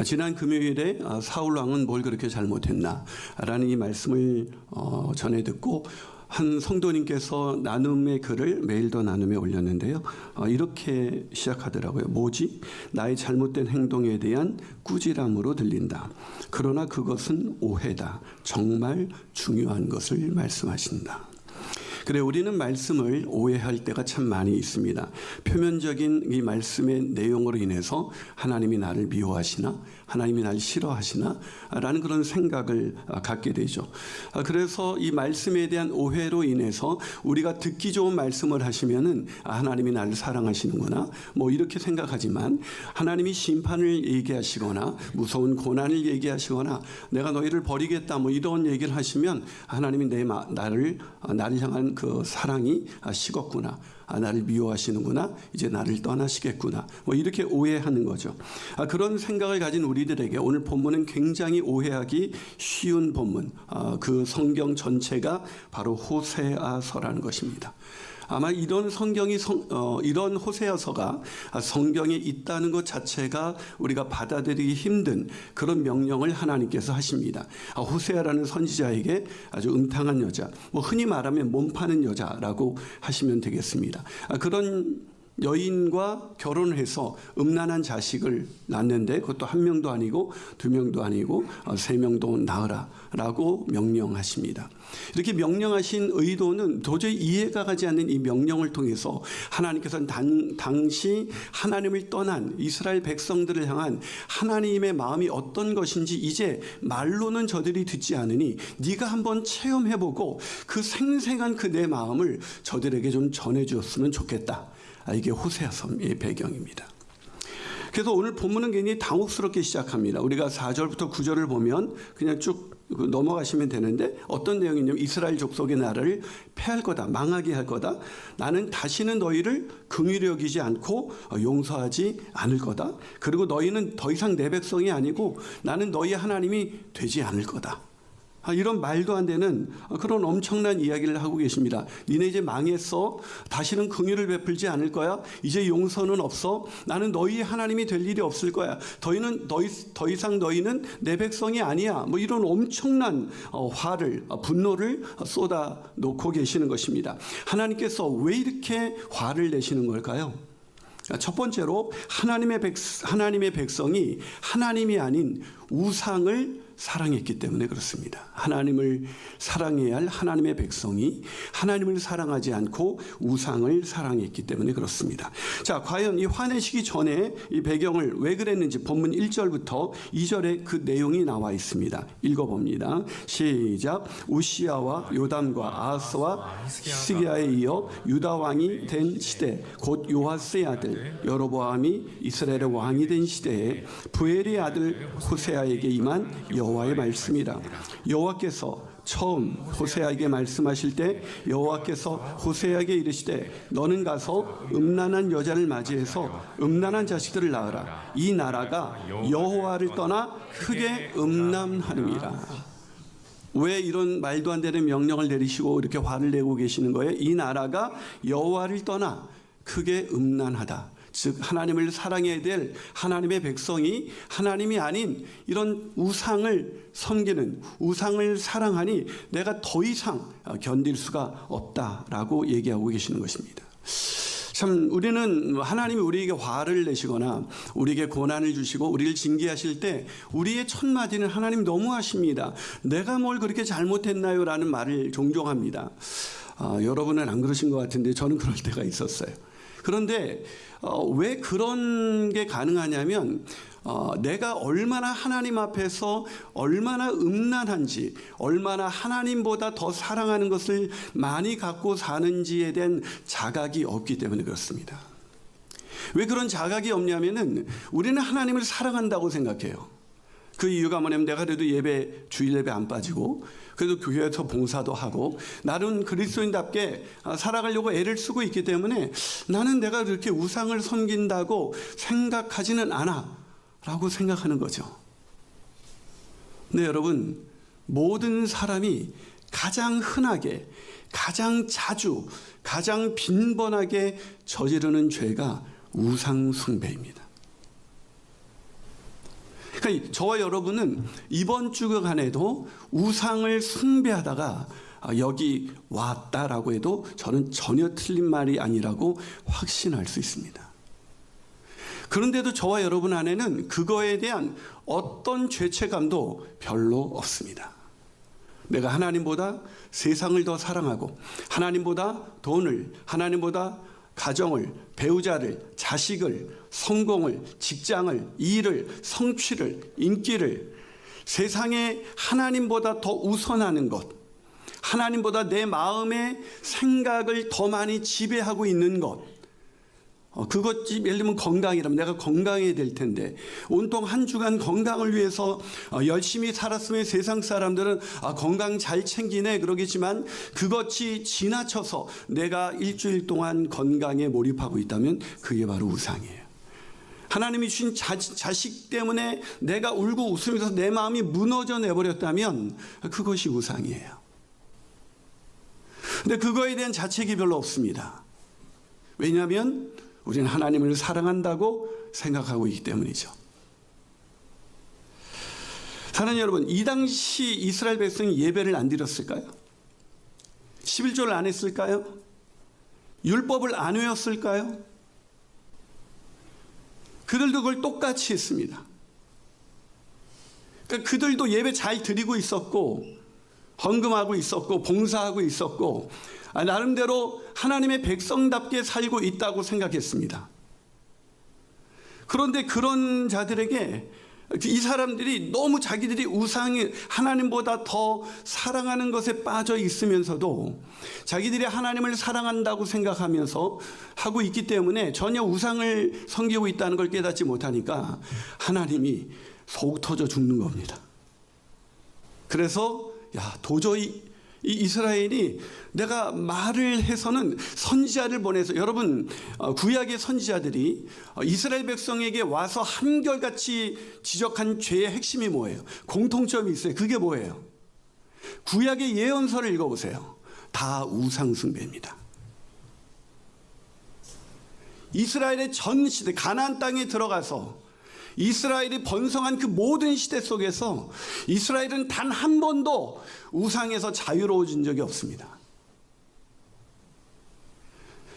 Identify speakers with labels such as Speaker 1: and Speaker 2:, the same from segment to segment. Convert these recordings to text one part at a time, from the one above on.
Speaker 1: 지난 금요일에 사울 왕은 뭘 그렇게 잘못했나 라는 이 말씀을 전해 듣고 한 성도님께서 나눔의 글을 메일도 나눔에 올렸는데요. 이렇게 시작하더라고요. 뭐지? 나의 잘못된 행동에 대한 꾸지람으로 들린다. 그러나 그것은 오해다. 정말 중요한 것을 말씀하신다. 그래, 우리는 말씀을 오해할 때가 참 많이 있습니다. 표면적인 이 말씀의 내용으로 인해서 하나님이 나를 미워하시나? 하나님이 나를 싫어하시나? 라는 그런 생각을 갖게 되죠. 그래서 이 말씀에 대한 오해로 인해서 우리가 듣기 좋은 말씀을 하시면은 하나님이 나를 사랑하시는구나 뭐 이렇게 생각하지만, 하나님이 심판을 얘기하시거나 무서운 고난을 얘기하시거나 내가 너희를 버리겠다 뭐 이런 얘기를 하시면 하나님이 나를 향한 그 사랑이 식었구나, 나를 미워하시는구나, 이제 나를 떠나시겠구나 뭐 이렇게 오해하는 거죠. 그런 생각을 가진 우리들에게 오늘 본문은 굉장히 오해하기 쉬운 본문, 그 성경 전체가 바로 호세아서라는 것입니다. 아마 이런 이런 호세아서가 성경에 있다는 것 자체가 우리가 받아들이기 힘든 그런 명령을 하나님께서 하십니다. 호세아라는 선지자에게 아주 음탕한 여자, 뭐 흔히 말하면 몸 파는 여자라고 하시면 되겠습니다. 그런 여인과 결혼을 해서 음란한 자식을 낳는데, 그것도 한 명도 아니고 두 명도 아니고 세 명도 낳으라 라고 명령하십니다. 이렇게 명령하신 의도는 도저히 이해가 가지 않는 이 명령을 통해서 하나님께서는 당시 하나님을 떠난 이스라엘 백성들을 향한 하나님의 마음이 어떤 것인지 이제 말로는 저들이 듣지 않으니 네가 한번 체험해보고 그 생생한 그 내 마음을 저들에게 좀 전해주었으면 좋겠다. 이게 호세아서의 배경입니다. 그래서 오늘 본문은 굉장히 당혹스럽게 시작합니다. 우리가 4절부터 9절을 보면 그냥 쭉 넘어가시면 되는데, 어떤 내용이냐면 이스라엘 족속의 나라를 패할 거다, 망하게 할 거다. 나는 다시는 너희를 긍휼히 여기지 않고 용서하지 않을 거다. 그리고 너희는 더 이상 내 백성이 아니고 나는 너희 하나님이 되지 않을 거다. 이런 말도 안 되는 그런 엄청난 이야기를 하고 계십니다. 니네 이제 망했어. 다시는 긍휼을 베풀지 않을 거야. 이제 용서는 없어. 나는 너희 하나님이 될 일이 없을 거야. 더 이상 너희는 내 백성이 아니야. 뭐 이런 엄청난 분노를 쏟아 놓고 계시는 것입니다. 하나님께서 왜 이렇게 화를 내시는 걸까요? 첫 번째로 하나님의 백성이 하나님이 아닌 우상을 사랑했기 때문에 그렇습니다. 하나님을 사랑해야 할 하나님의 백성이 하나님을 사랑하지 않고 우상을 사랑했기 때문에 그렇습니다. 자, 과연 이 화내시기 전에 이 배경을 왜 그랬는지 본문 1절부터 2절에 그 내용이 나와 있습니다. 읽어봅니다. 시작. 우시야와 요담과 아하스와 히스기야에 이어 유다 왕이 된 시대, 곧 요아스의 아들 여로보암이 이스라엘의 왕이 된 시대에 부엘의 아들 호세아에게 임한 여호와의 말씀이라. 여호와께서 처음 호세아에게 말씀하실 때 여호와께서 호세아에게 이르시되 너는 가서 음란한 여자를 맞이해서 음란한 자식들을 낳으라. 이 나라가 여호와를 떠나 크게 음란하느니라. 왜 이런 말도 안 되는 명령을 내리시고 이렇게 화를 내고 계시는 거예요? 이 나라가 여호와를 떠나 크게 음란하다. 즉 하나님을 사랑해야 될 하나님의 백성이 하나님이 아닌 이런 우상을 섬기는, 우상을 사랑하니 내가 더 이상 견딜 수가 없다라고 얘기하고 계시는 것입니다. 참, 우리는 하나님이 우리에게 화를 내시거나 우리에게 고난을 주시고 우리를 징계하실 때 우리의 첫 마디는 하나님 너무하십니다. 내가 뭘 그렇게 잘못했나요? 라는 말을 종종 합니다. 여러분은 안 그러신 것 같은데 저는 그럴 때가 있었어요. 그런데 왜 그런 게 가능하냐면 내가 얼마나 하나님 앞에서 얼마나 음란한지, 얼마나 하나님보다 더 사랑하는 것을 많이 갖고 사는지에 대한 자각이 없기 때문에 그렇습니다. 왜 그런 자각이 없냐면은 우리는 하나님을 사랑한다고 생각해요. 그 이유가 뭐냐면 내가 그래도 주일 예배 안 빠지고 그래도 교회에서 봉사도 하고 나는 그리스도인답게 살아가려고 애를 쓰고 있기 때문에 나는 내가 그렇게 우상을 섬긴다고 생각하지는 않아 라고 생각하는 거죠. 네, 여러분, 모든 사람이 가장 흔하게, 가장 자주, 가장 빈번하게 저지르는 죄가 우상 숭배입니다. 그러니까 저와 여러분은 이번 주간에도 우상을 숭배하다가 여기 왔다라고 해도 저는 전혀 틀린 말이 아니라고 확신할 수 있습니다. 그런데도 저와 여러분 안에는 그거에 대한 어떤 죄책감도 별로 없습니다. 내가 하나님보다 세상을 더 사랑하고 하나님보다 돈을, 하나님보다 가정을, 배우자를, 자식을, 성공을, 직장을, 일을, 성취를, 인기를, 세상에 하나님보다 더 우선하는 것, 하나님보다 내 마음의 생각을 더 많이 지배하고 있는 것, 그것이 예를 들면 건강이라면 내가 건강해야 될 텐데 온통 한 주간 건강을 위해서 열심히 살았으면 세상 사람들은 건강 잘 챙기네 그러겠지만 그것이 지나쳐서 내가 일주일 동안 건강에 몰입하고 있다면 그게 바로 우상이에요. 하나님이 주신 자식 때문에 내가 울고 웃으면서 내 마음이 무너져 내버렸다면 그것이 우상이에요. 근데 그거에 대한 자책이 별로 없습니다. 왜냐하면 우리는 하나님을 사랑한다고 생각하고 있기 때문이죠. 사랑하는 여러분, 이 당시 이스라엘 백성이 예배를 안 드렸을까요? 11조를 안 했을까요? 율법을 안 외웠을까요? 그들도 그걸 똑같이 했습니다. 그러니까 그들도 예배 잘 드리고 있었고 헌금하고 있었고 봉사하고 있었고 나름대로 하나님의 백성답게 살고 있다고 생각했습니다. 그런데 그런 자들에게 이 사람들이 너무 자기들이 우상이 하나님보다 더 사랑하는 것에 빠져 있으면서도 자기들이 하나님을 사랑한다고 생각하면서 하고 있기 때문에 전혀 우상을 섬기고 있다는 걸 깨닫지 못하니까 하나님이 속 터져 죽는 겁니다. 그래서 도저히 이 이스라엘이 내가 말을 해서는 선지자를 보내서 여러분 구약의 선지자들이 이스라엘 백성에게 와서 한결같이 지적한 죄의 핵심이 뭐예요? 공통점이 있어요. 그게 뭐예요? 구약의 예언서를 읽어보세요. 다 우상 숭배입니다. 이스라엘의 전 시대 가나안 땅에 들어가서 이스라엘이 번성한 그 모든 시대 속에서 이스라엘은 단 한 번도 우상에서 자유로워진 적이 없습니다.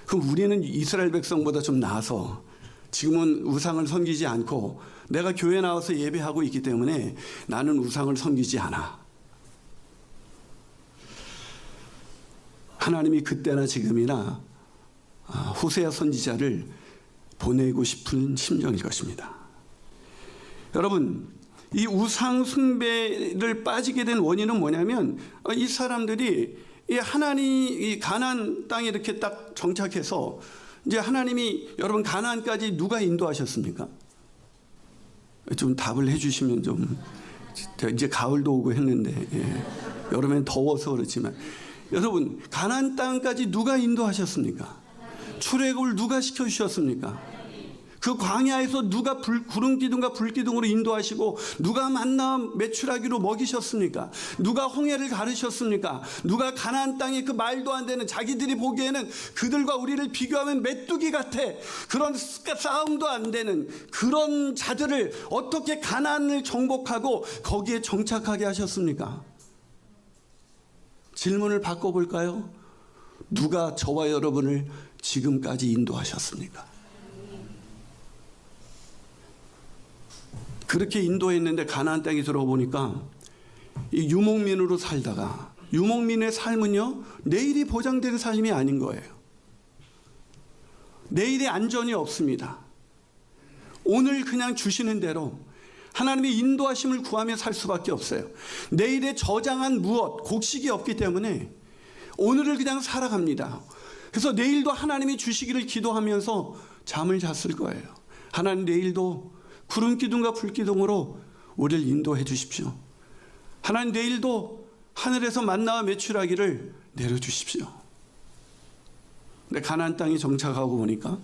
Speaker 1: 그럼 우리는 이스라엘 백성보다 좀 나아서 지금은 우상을 섬기지 않고 내가 교회 나와서 예배하고 있기 때문에 나는 우상을 섬기지 않아. 하나님이 그때나 지금이나 호세아 선지자를 보내고 싶은 심정일 것입니다. 여러분, 이 우상 숭배를 빠지게 된 원인은 뭐냐면 이 사람들이 이 하나님 가나안 땅에 이렇게 딱 정착해서 이제 하나님이 여러분 가나안까지 누가 인도하셨습니까? 좀 답을 해주시면 좀 이제 가을도 오고 했는데 여름엔 더워서 그렇지만 여러분 가나안 땅까지 누가 인도하셨습니까? 출애굽을 누가 시켜주셨습니까? 그 광야에서 누가 구름 기둥과 불 기둥으로 인도하시고 누가 만나 메추라기로 먹이셨습니까? 누가 홍해를 가르셨습니까? 누가 가나안 땅에 그 말도 안 되는 자기들이 보기에는 그들과 우리를 비교하면 메뚜기 같아 그런 싸움도 안 되는 그런 자들을 어떻게 가나안을 정복하고 거기에 정착하게 하셨습니까? 질문을 바꿔볼까요? 누가 저와 여러분을 지금까지 인도하셨습니까? 그렇게 인도했는데 가나안 땅에 들어보니까 이 유목민으로 살다가 유목민의 삶은요 내일이 보장된 삶이 아닌 거예요. 내일의 안전이 없습니다. 오늘 그냥 주시는 대로 하나님의 인도하심을 구하며 살 수밖에 없어요. 내일에 저장한 무엇, 곡식이 없기 때문에 오늘을 그냥 살아갑니다. 그래서 내일도 하나님이 주시기를 기도하면서 잠을 잤을 거예요. 하나님 내일도 구름 기둥과 불 기둥으로 우리를 인도해 주십시오. 하나님 내일도 하늘에서 만나와 메추라기를 내려주십시오. 근데 가나안 땅에 정착하고 보니까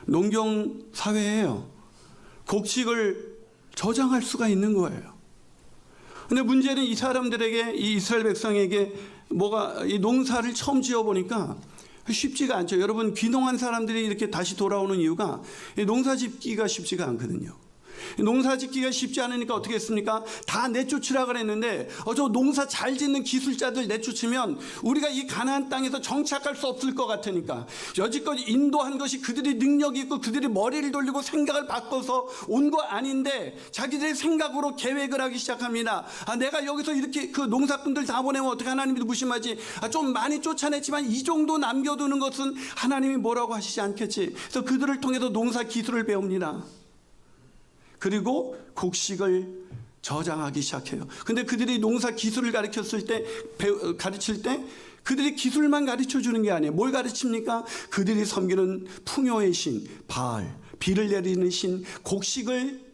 Speaker 1: 농경 사회예요. 곡식을 저장할 수가 있는 거예요. 근데 문제는 이 사람들에게 이 이스라엘 백성에게 이 농사를 처음 지어 보니까 쉽지가 않죠. 여러분 귀농한 사람들이 이렇게 다시 돌아오는 이유가 농사 짓기가 쉽지가 않거든요. 농사 짓기가 쉽지 않으니까 어떻게 했습니까? 다 내쫓으라 그랬는데 저 농사 잘 짓는 기술자들 내쫓으면 우리가 이 가나안 땅에서 정착할 수 없을 것 같으니까 여지껏 인도한 것이 그들이 능력이 있고 그들이 머리를 돌리고 생각을 바꿔서 온 거 아닌데 자기들의 생각으로 계획을 하기 시작합니다. 내가 여기서 이렇게 그 농사꾼들 다 보내면 어떻게 하나님이 무심하지? 좀 많이 쫓아냈지만 이 정도 남겨두는 것은 하나님이 뭐라고 하시지 않겠지. 그래서 그들을 통해서 농사 기술을 배웁니다. 그리고 곡식을 저장하기 시작해요. 근데 그들이 농사 기술을 가르칠 때 그들이 기술만 가르쳐 주는 게 아니에요. 뭘 가르칩니까? 그들이 섬기는 풍요의 신 바알, 비를 내리는 신, 곡식을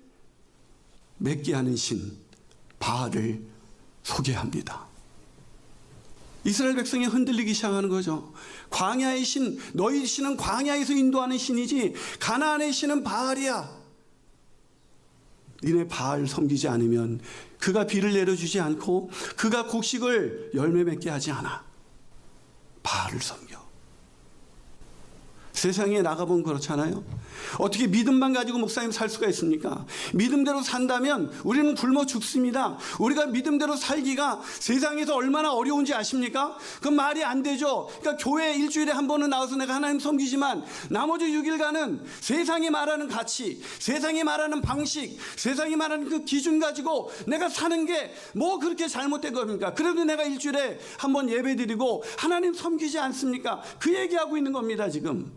Speaker 1: 맺게 하는 신 바알을 소개합니다. 이스라엘 백성이 흔들리기 시작하는 거죠. 광야의 신, 너희 신은 광야에서 인도하는 신이지 가나안의 신은 바알이야. 니네 바알 섬기지 않으면 그가 비를 내려주지 않고 그가 곡식을 열매 맺게 하지 않아. 바알을 섬겨. 세상에 나가보면 그렇잖아요. 어떻게 믿음만 가지고 목사님 살 수가 있습니까? 믿음대로 산다면 우리는 굶어 죽습니다. 우리가 믿음대로 살기가 세상에서 얼마나 어려운지 아십니까? 그건 말이 안 되죠. 그러니까 교회 일주일에 한 번은 나와서 내가 하나님 섬기지만 나머지 6일간은 세상이 말하는 가치, 세상이 말하는 방식, 세상이 말하는 그 기준 가지고 내가 사는 게 뭐 그렇게 잘못된 겁니까? 그래도 내가 일주일에 한 번 예배 드리고 하나님 섬기지 않습니까? 그 얘기하고 있는 겁니다 지금.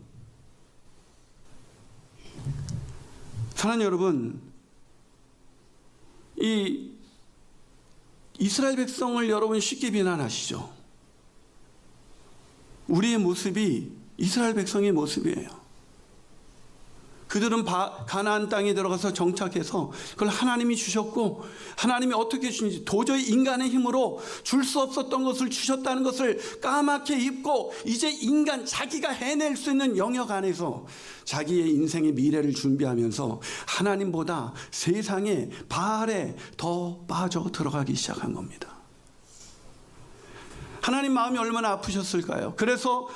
Speaker 1: 사랑하는 여러분, 이 이스라엘 백성을 여러분 쉽게 비난하시죠. 우리의 모습이 이스라엘 백성의 모습이에요. 그들은 가나안 땅에 들어가서 정착해서 그걸 하나님이 주셨고 하나님이 어떻게 주는지 도저히 인간의 힘으로 줄 수 없었던 것을 주셨다는 것을 까맣게 잊고 이제 인간 자기가 해낼 수 있는 영역 안에서 자기의 인생의 미래를 준비하면서 하나님보다 세상의 바알에 더 빠져 들어가기 시작한 겁니다. 하나님 마음이 얼마나 아프셨을까요? 그래서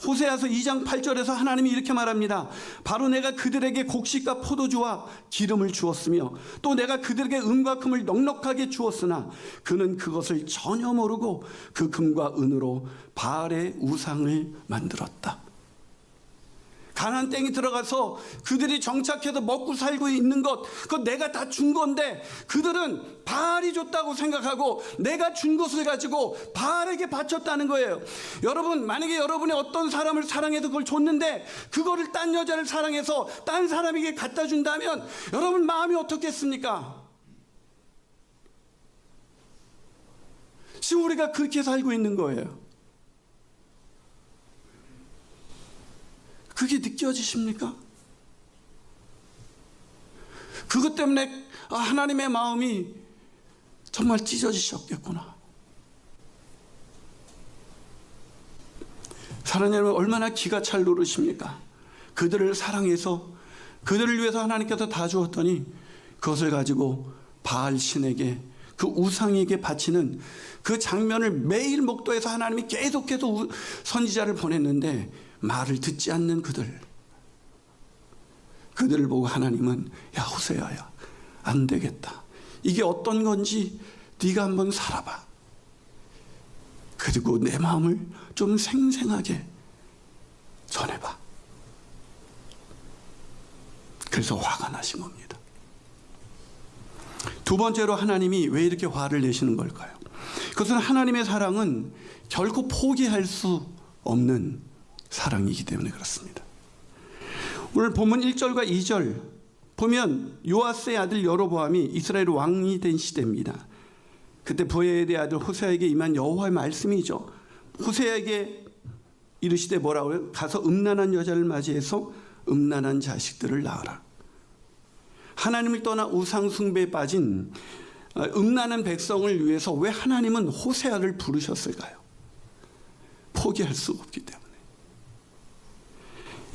Speaker 1: 호세아서 2장 8절에서 하나님이 이렇게 말합니다. 바로 내가 그들에게 곡식과 포도주와 기름을 주었으며 또 내가 그들에게 은과 금을 넉넉하게 주었으나 그는 그것을 전혀 모르고 그 금과 은으로 바알의 우상을 만들었다. 가나안 땅에 들어가서 그들이 정착해서 먹고 살고 있는 것, 그거 내가 다 준 건데 그들은 바알이 줬다고 생각하고 내가 준 것을 가지고 바알에게 바쳤다는 거예요. 여러분, 만약에 여러분이 어떤 사람을 사랑해서 그걸 줬는데 그거를 딴 여자를 사랑해서 딴 사람에게 갖다 준다면 여러분 마음이 어떻겠습니까? 지금 우리가 그렇게 살고 있는 거예요. 그게 느껴지십니까? 그것 때문에 하나님의 마음이 정말 찢어지셨겠구나. 사랑하는 여러분, 얼마나 기가 찰 노릇입니까? 그들을 사랑해서 그들을 위해서 하나님께서 다 주었더니 그것을 가지고 바알 신에게, 그 우상에게 바치는 그 장면을 매일 목도해서 하나님이 계속해서 선지자를 보냈는데 말을 듣지 않는 그들을 보고 하나님은 야 호세아야, 안 되겠다. 이게 어떤 건지 네가 한번 살아봐. 그리고 내 마음을 좀 생생하게 전해봐. 그래서 화가 나신 겁니다. 두 번째로 하나님이 왜 이렇게 화를 내시는 걸까요? 그것은 하나님의 사랑은 결코 포기할 수 없는 사랑이기 때문에 그렇습니다. 오늘 본문 1절과 2절 보면 요아스의 아들 여로보암이 이스라엘 왕이 된 시대입니다. 그때 보엘의 아들 호세아에게 임한 여호와의 말씀이죠. 호세아에게 이르시되 뭐라고요? 가서 음란한 여자를 맞이해서 음란한 자식들을 낳아라. 하나님을 떠나 우상 숭배에 빠진 음란한 백성을 위해서 왜 하나님은 호세아를 부르셨을까요? 포기할 수가 없기 때문에.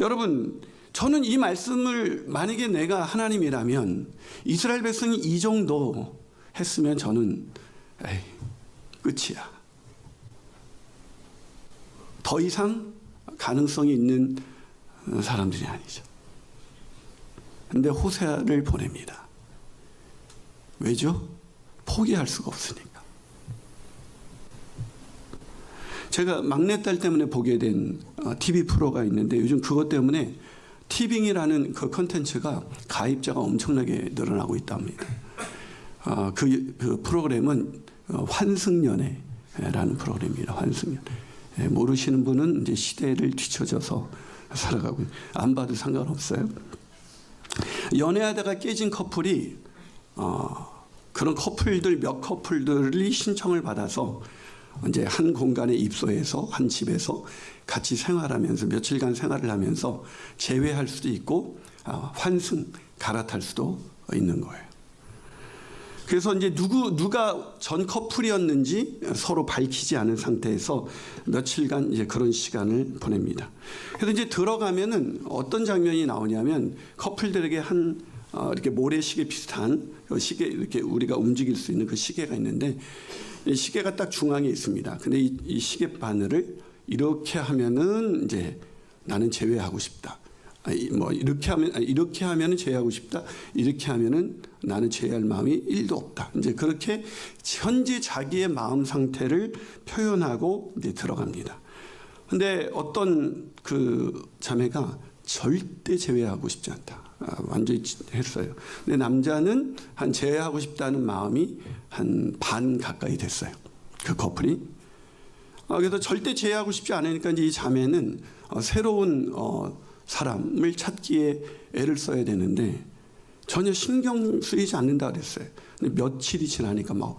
Speaker 1: 여러분, 저는 이 말씀을 만약에 내가 하나님이라면 이스라엘 백성이 이 정도 했으면 저는 끝이야. 더 이상 가능성이 있는 사람들이 아니죠. 근데 호세아를 보냅니다. 왜죠? 포기할 수가 없으니까. 제가 막내딸 때문에 보게 된 TV 프로가 있는데 요즘 그것 때문에 티빙이라는 그 컨텐츠가 가입자가 엄청나게 늘어나고 있답니다. 그 프로그램은 환승연애라는 프로그램입니다. 환승연애. 모르시는 분은 이제 시대를 뒤처져서 살아가고 안 봐도 상관없어요. 연애하다가 깨진 커플이 그런 커플들 몇 커플들이 신청을 받아서 이제 한 공간에 입소해서 한 집에서 같이 생활하면서 며칠간 생활을 하면서 재회할 수도 있고 환승 갈아탈 수도 있는 거예요. 그래서 이제 누가 전 커플이었는지 서로 밝히지 않은 상태에서 며칠간 이제 그런 시간을 보냅니다. 그래서 이제 들어가면은 어떤 장면이 나오냐면 커플들에게 이렇게 모래시계 비슷한 시계 이렇게 우리가 움직일 수 있는 그 시계가 있는데 이 시계가 딱 중앙에 있습니다. 근데 이 시계 바늘을 이렇게 하면은 이제 나는 제외하고 싶다. 이렇게 하면은 제외하고 싶다. 이렇게 하면은 나는 제외할 마음이 1도 없다. 이제 그렇게 현재 자기의 마음 상태를 표현하고 이제 들어갑니다. 근데 어떤 그 자매가 절대 제외하고 싶지 않다. 완전히 했어요. 근데 남자는 한 제외하고 싶다는 마음이 한 반 가까이 됐어요. 그 커플이. 그래서 절대 제외하고 싶지 않으니까 이제 이 자매는 새로운 사람을 찾기에 애를 써야 되는데 전혀 신경 쓰이지 않는다 그랬어요. 근데 며칠이 지나니까 막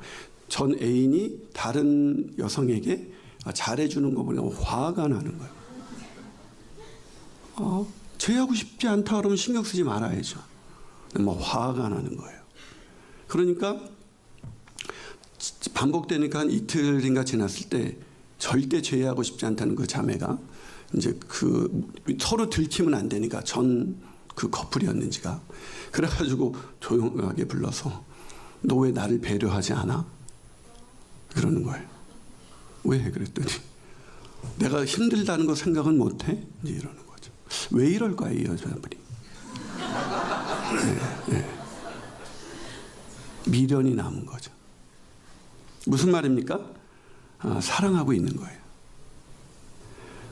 Speaker 1: 전 애인이 다른 여성에게 잘해주는 거 보니까 화가 나는 거예요. 제외하고 싶지 않다 그러면 신경 쓰지 말아야죠. 막 화가 나는 거예요. 그러니까 반복되니까 한 이틀인가 지났을 때 절대 제외하고 싶지 않다는 그 자매가 이제 서로 들키면 안 되니까 전 그 커플이었는지가 그래가지고 조용하게 불러서 너 왜 나를 배려하지 않아? 그러는 거예요. 왜? 그랬더니 내가 힘들다는 거 생각은 못해? 이제 이러는 거죠. 왜 이럴까요, 이 여자분이? 네. 미련이 남은 거죠. 무슨 말입니까? 사랑하고 있는 거예요.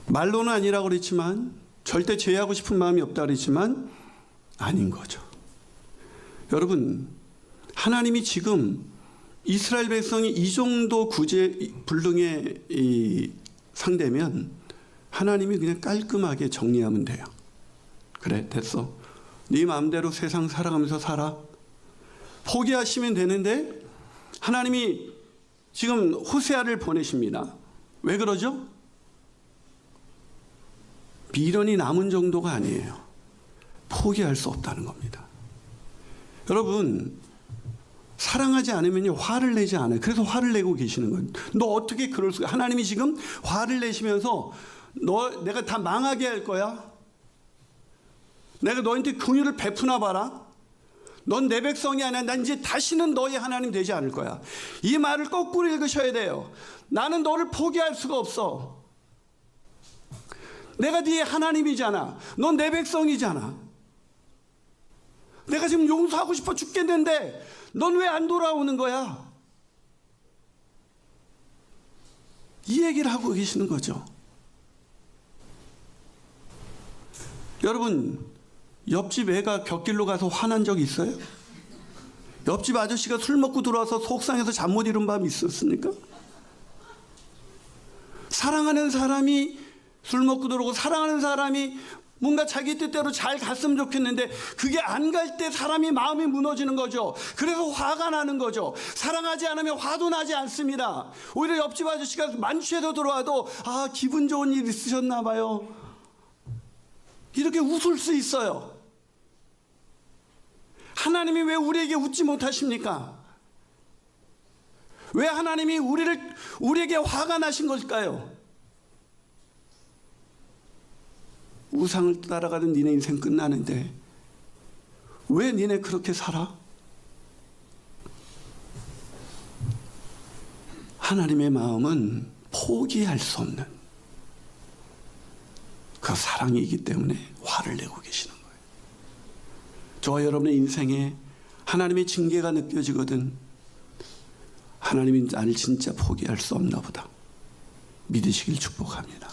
Speaker 1: 말로는 아니라고 그랬지만 절대 제외하고 싶은 마음이 없다 그랬지만 아닌 거죠. 여러분, 하나님이 지금 이스라엘 백성이 이 정도 불능의 상대면 하나님이 그냥 깔끔하게 정리하면 돼요. 그래, 됐어. 네 마음대로 세상 살아가면서 살아. 포기하시면 되는데 하나님이 지금 호세아를 보내십니다. 왜 그러죠? 미련이 남은 정도가 아니에요. 포기할 수 없다는 겁니다. 여러분, 사랑하지 않으면 화를 내지 않아요. 그래서 화를 내고 계시는 거예요. 너 어떻게 그럴 수가? 하나님이 지금 화를 내시면서 내가 다 망하게 할 거야. 내가 너한테 긍휼을 베푸나 봐라. 넌 내 백성이 아니야. 난 이제 다시는 너의 하나님 되지 않을 거야. 이 말을 거꾸로 읽으셔야 돼요. 나는 너를 포기할 수가 없어. 내가 네 하나님이잖아. 넌 내 백성이잖아. 내가 지금 용서하고 싶어 죽겠는데 넌 왜 안 돌아오는 거야? 이 얘기를 하고 계시는 거죠. 여러분, 옆집 애가 곁길로 가서 화난 적 있어요? 옆집 아저씨가 술 먹고 들어와서 속상해서 잠 못 이룬 밤이 있었습니까? 사랑하는 사람이 술 먹고 들어오고 사랑하는 사람이 뭔가 자기 뜻대로 잘 갔으면 좋겠는데 그게 안 갈 때 사람이 마음이 무너지는 거죠. 그래서 화가 나는 거죠. 사랑하지 않으면 화도 나지 않습니다. 오히려 옆집 아저씨가 만취해서 들어와도 기분 좋은 일 있으셨나 봐요. 이렇게 웃을 수 있어요. 하나님이 왜 우리에게 웃지 못하십니까? 왜 하나님이 우리에게 화가 나신 걸까요? 우상을 따라가는 니네 인생 끝나는데 왜 니네 그렇게 살아? 하나님의 마음은 포기할 수 없는 그 사랑이기 때문에 화를 내고 계시는 거예요. 저와 여러분의 인생에 하나님의 징계가 느껴지거든 하나님이 나를 진짜 포기할 수 없나 보다 믿으시길 축복합니다.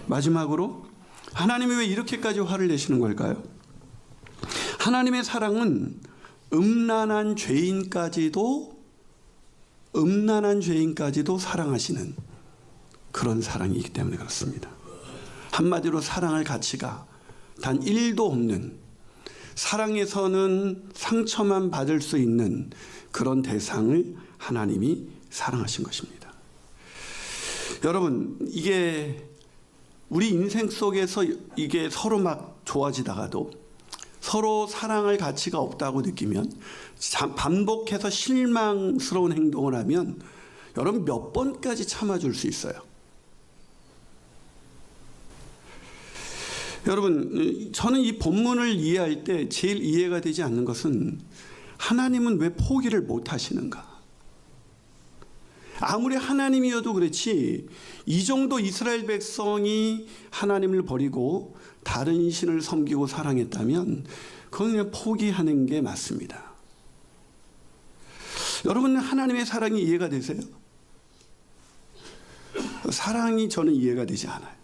Speaker 1: 마지막으로 하나님이 왜 이렇게까지 화를 내시는 걸까요? 하나님의 사랑은 음란한 죄인까지도 사랑하시는 그런 사랑이기 때문에 그렇습니다. 한마디로 사랑할 가치가 단 1도 없는, 사랑에서는 상처만 받을 수 있는 그런 대상을 하나님이 사랑하신 것입니다. 여러분, 이게 우리 인생 속에서 이게 서로 막 좋아지다가도 서로 사랑할 가치가 없다고 느끼면, 반복해서 실망스러운 행동을 하면 여러분 몇 번까지 참아줄 수 있어요. 여러분, 저는 이 본문을 이해할 때 제일 이해가 되지 않는 것은 하나님은 왜 포기를 못 하시는가? 아무리 하나님이어도 그렇지 이 정도 이스라엘 백성이 하나님을 버리고 다른 신을 섬기고 사랑했다면 그건 그냥 포기하는 게 맞습니다. 여러분, 하나님의 사랑이 이해가 되세요? 사랑이 저는 이해가 되지 않아요.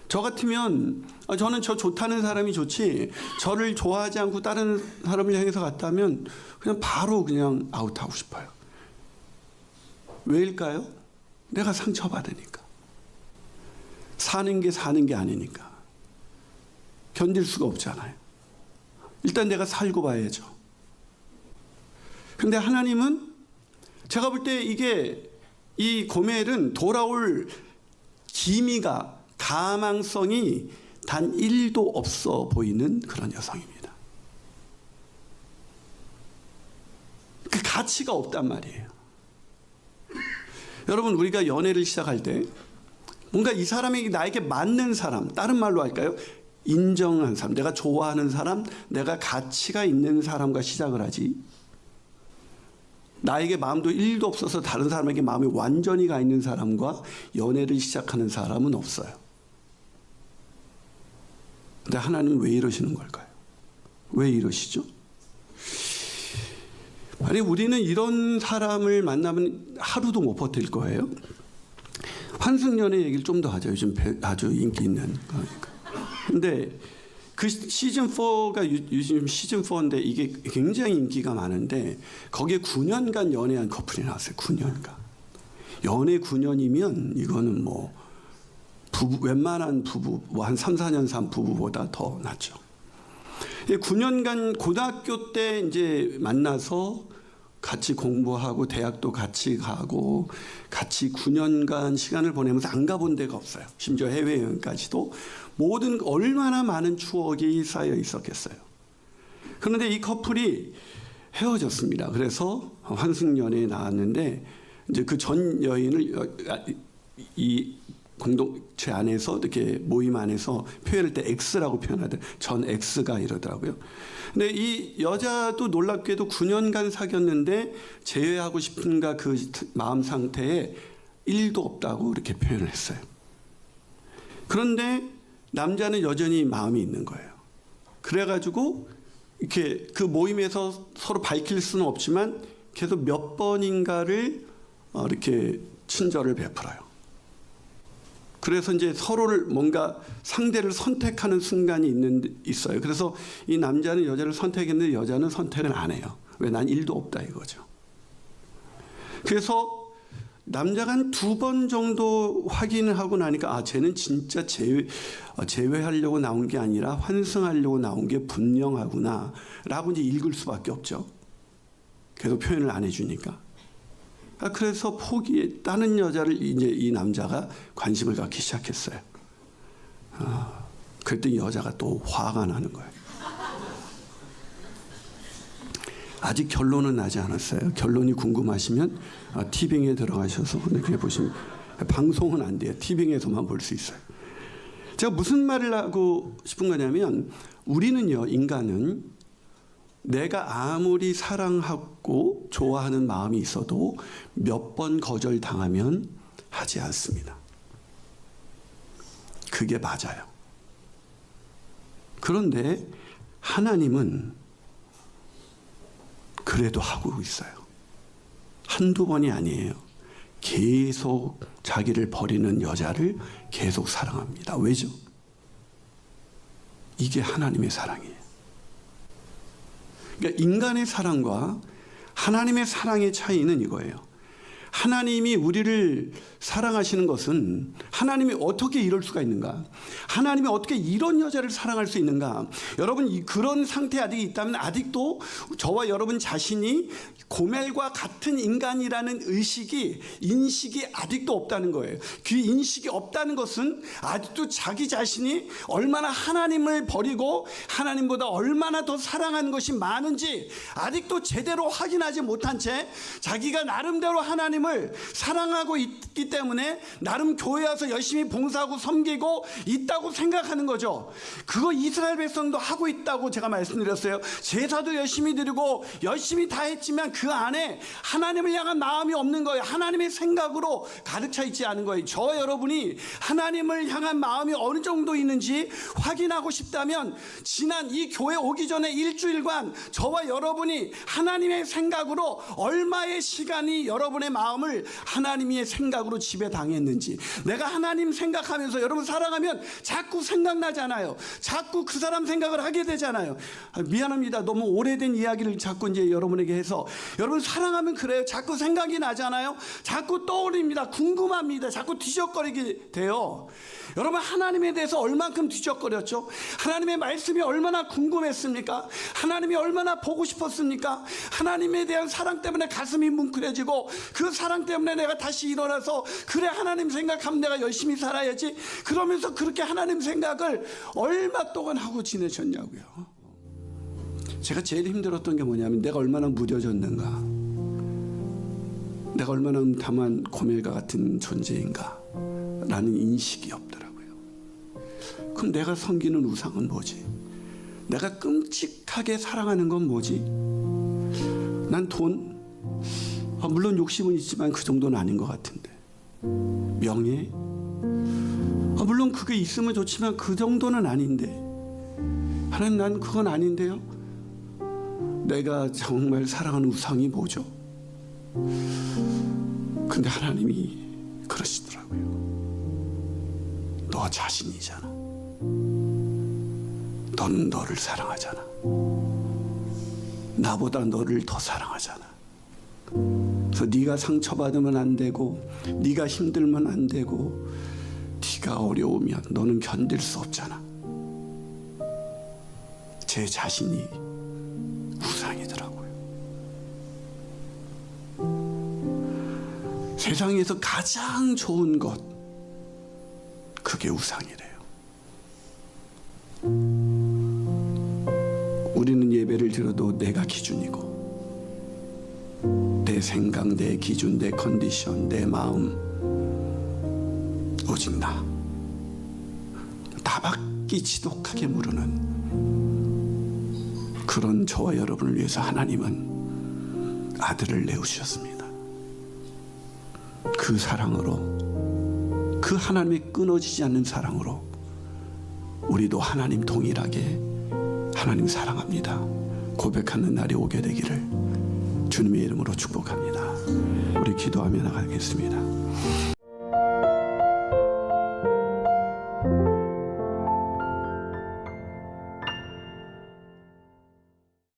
Speaker 1: 저 같으면 저는 저 좋다는 사람이 좋지 저를 좋아하지 않고 다른 사람을 향해서 갔다면 그냥 바로 그냥 아웃하고 싶어요. 왜일까요? 내가 상처받으니까. 사는 게 아니니까. 견딜 수가 없잖아요. 일단 내가 살고 봐야죠. 근데 하나님은 제가 볼 때 이 고멜은 돌아올 기미가, 가망성이 단 1도 없어 보이는 그런 여성입니다. 그 가치가 없단 말이에요. 여러분, 우리가 연애를 시작할 때 뭔가 이 사람이 나에게 맞는 사람, 다른 말로 할까요? 인정한 사람, 내가 좋아하는 사람, 내가 가치가 있는 사람과 시작을 하지, 나에게 마음도 1도 없어서 다른 사람에게 마음이 완전히 가 있는 사람과 연애를 시작하는 사람은 없어요. 근데 하나님은 왜 이러시는 걸까요? 왜 이러시죠? 아니, 우리는 이런 사람을 만나면 하루도 못 버틸 거예요. 환승연애 얘기를 좀 더 하죠. 요즘 아주 인기 있는 거니까. 근데 그 시즌4가 요즘 시즌4인데 이게 굉장히 인기가 많은데 거기에 9년간 연애한 커플이 나왔어요. 9년간. 연애 9년이면 이거는 뭐 웬만한 부부, 뭐 한 3, 4년 산 부부보다 더 낫죠. 9년간 고등학교 때 이제 만나서 같이 공부하고 대학도 같이 가고 같이 9년간 시간을 보내면서 안 가본 데가 없어요. 심지어 해외여행까지도. 모든 얼마나 많은 추억이 쌓여 있었겠어요. 그런데 이 커플이 헤어졌습니다. 그래서 환승연애에 나왔는데 이제 그 전 여인을 이 공동체 안에서 이렇게 모임 안에서 표현할 때 X라고 표현하더라고요. 전 X가 이러더라고요. 근데 이 여자도 놀랍게도 9년간 사귀었는데 재회하고 싶은가 그 마음 상태에 1도 없다고 이렇게 표현을 했어요. 그런데 남자는 여전히 마음이 있는 거예요. 그래가지고 이렇게 그 모임에서 서로 밝힐 수는 없지만 계속 몇 번인가를 이렇게 친절을 베풀어요. 그래서 이제 서로를 뭔가 상대를 선택하는 순간이 있어요. 그래서 이 남자는 여자를 선택했는데 여자는 선택을 안 해요. 왜? 난 1도 없다 이거죠. 그래서 남자가 한 2번 정도 확인을 하고 나니까 쟤는 진짜 재회하려고 나온 게 아니라 환승하려고 나온 게 분명하구나 라고 이제 읽을 수밖에 없죠. 계속 표현을 안 해주니까. 그래서 다른 여자를 이제 이 남자가 관심을 갖기 시작했어요. 그랬더니 여자가 또 화가 나는 거예요. 아직 결론은 나지 않았어요. 결론이 궁금하시면 티빙에 들어가셔서 그렇게 보시면, 방송은 안 돼요. 티빙에서만 볼 수 있어요. 제가 무슨 말을 하고 싶은 거냐면, 우리는요, 인간은 내가 아무리 사랑하고 좋아하는 마음이 있어도 몇 번 거절당하면 하지 않습니다. 그게 맞아요. 그런데 하나님은 그래도 하고 있어요. 한두 번이 아니에요. 계속 자기를 버리는 여자를 계속 사랑합니다. 왜죠? 이게 하나님의 사랑이에요. 그러니까 인간의 사랑과 하나님의 사랑의 차이는 이거예요. 하나님이 우리를 사랑하시는 것은 하나님이 어떻게 이럴 수가 있는가? 하나님이 어떻게 이런 여자를 사랑할 수 있는가? 여러분 그런 상태에 아직 있다면 아직도 저와 여러분 자신이 고멜과 같은 인간이라는 인식이 아직도 없다는 거예요. 그 인식이 없다는 것은 아직도 자기 자신이 얼마나 하나님을 버리고 하나님보다 얼마나 더 사랑하는 것이 많은지 아직도 제대로 확인하지 못한 채 자기가 나름대로 하나님을 사랑하고 있기 때문에 나름 교회 와서 열심히 봉사하고 섬기고 있다고 생각하는 거죠. 그거 이스라엘 백성도 하고 있다고 제가 말씀드렸어요. 제사도 열심히 드리고 열심히 다 했지만 그 안에 하나님을 향한 마음이 없는 거예요. 하나님의 생각으로 가득 차 있지 않은 거예요. 저 여러분이 하나님을 향한 마음이 어느 정도 있는지 확인하고 싶다면 지난 이 교회 오기 전에 일주일간 저와 여러분이 하나님의 생각으로 얼마의 시간이 여러분의 마음을 하나님의 생각으로 지배당했는지, 내가 하나님 생각하면서 여러분 사랑하면 자꾸 생각나잖아요. 자꾸 그 사람 생각을 하게 되잖아요. 미안합니다. 너무 오래된 이야기를 자꾸 이제 여러분에게 해서, 여러분 사랑하면 그래요. 자꾸 생각이 나잖아요. 자꾸 떠오릅니다. 궁금합니다. 자꾸 뒤적거리게 돼요. 여러분 하나님에 대해서 얼만큼 뒤적거렸죠? 하나님의 말씀이 얼마나 궁금했습니까? 하나님이 얼마나 보고 싶었습니까? 하나님에 대한 사랑 때문에 가슴이 뭉클해지고 그 사랑 때문에 내가 다시 일어나서 그래 하나님 생각하면 내가 열심히 살아야지, 그러면서 그렇게 하나님 생각을 얼마 동안 하고 지내셨냐고요. 제가 제일 힘들었던 게 뭐냐면 내가 얼마나 무뎌졌는가, 내가 얼마나 음담한 고멜과 같은 존재인가 라는 인식이 없더라고요. 그럼 내가 섬기는 우상은 뭐지? 내가 끔찍하게 사랑하는 건 뭐지? 난 돈, 물론 욕심은 있지만 그 정도는 아닌 것 같은데. 명예, 물론 그게 있으면 좋지만 그 정도는 아닌데. 하나님, 난 그건 아닌데요. 내가 정말 사랑하는 우상이 뭐죠? 근데 하나님이 그러시더라고요. 너 자신이잖아. 너는 너를 사랑하잖아. 나보다 너를 더 사랑하잖아. 그래서 네가 상처받으면 안 되고, 네가 힘들면 안 되고, 네가 어려우면 너는 견딜 수 없잖아. 제 자신이 우상이더라고요. 세상에서 가장 좋은 것, 그게 우상이래요. 우리는 예배를 드려도 내가 기준이고, 내 생각, 내 기준, 내 컨디션, 내 마음, 오직 나밖에 지독하게 무르는 그런 저와 여러분을 위해서 하나님은 아들을 내어주셨습니다. 그 사랑으로, 그 하나님의 끊어지지 않는 사랑으로 우리도 하나님 동일하게 하나님 사랑합니다 고백하는 날이 오게 되기를 주님의 이름으로 축복합니다. 우리 기도하며 나가겠습니다.